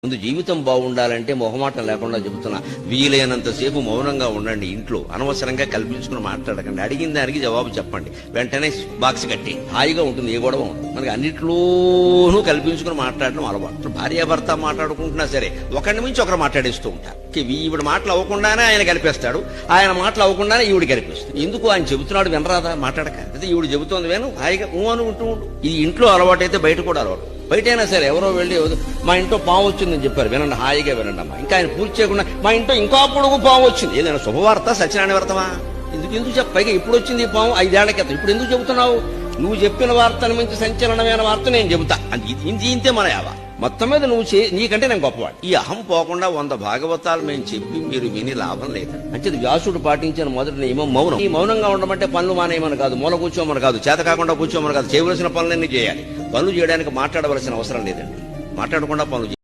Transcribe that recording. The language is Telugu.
ముందు జీవితం బాగుండాలంటే మొహమాటం లేకుండా చెబుతున్నా, వీలైనంతసేపు మౌనంగా ఉండండి. ఇంట్లో అనవసరంగా కల్పించుకుని మాట్లాడకండి. అడిగిన దానికి జవాబు చెప్పండి. వెంటనే బాక్స్ కట్టి హాయిగా ఉంటుంది, ఏ గొడవ ఉంటుంది. మనకి అన్నిట్లోనూ కల్పించుకుని మాట్లాడడం అలవాటు. భార్యాభర్త మాట్లాడుకుంటున్నా సరే ఒకరిని మించి ఒకరు మాట్లాడేస్తూ ఉంటారు. ఈవిడ మాటలు అవ్వకుండానే ఆయన కలిపేస్తాడు, ఆయన మాటలు అవ్వకుండానే ఈవిడ కలిపేస్తాడు. ఎందుకు ఆయన చెబుతున్నాడు వినరాదా? మాట్లాడక అయితే ఈవిడ చెబుతోంది వేను హాయిగా అనుకుంటూ ఉండు. ఇది ఇంట్లో అలవాటు అయితే బయట కూడా అలవాటు. బయటైనా సరే ఎవరో వెళ్ళి మా ఇంట్లో పాము వచ్చిందని చెప్పారు, వినండి, హాయిగా వినండి అమ్మా. ఇంకా ఆయన పూర్తి చేయకుండా మా ఇంట్లో ఇంకో పొడుగు పాము వచ్చింది. ఏదైనా శుభవార్త సత్యనారాయణ వ్రతమా? ఎందుకు చెప్ప? పైగా ఇప్పుడు వచ్చింది ఈ పాము 5 ఏళ్ల క్రితం. ఇప్పుడు ఎందుకు చెబుతున్నావు? నువ్వు చెప్పిన వార్తను మించి సంచలనమైన వార్త నేను చెబుతా. ఇంతే మన యావ. మొత్తం మీద నీకంటే నేను గొప్పవాడు. ఈ అహం పోకుండా 100 భాగవతాలు మేము చెప్పి మీరు విని లాభం లేదు. అంటే వ్యాసుడు పాటించిన మొదటి నియమం మౌనం. ఈ మౌనంగా ఉండమంటే పనులు మానేయమని కాదు, మూల కూర్చోమని కాదు, చేత కాకుండా కూర్చోమని కాదు, చేయవలసిన పనులన్నీ చేయాలి. పనులు చేయడానికి మాట్లాడవలసిన అవసరం లేదండి. మాట్లాడకుండా పనులు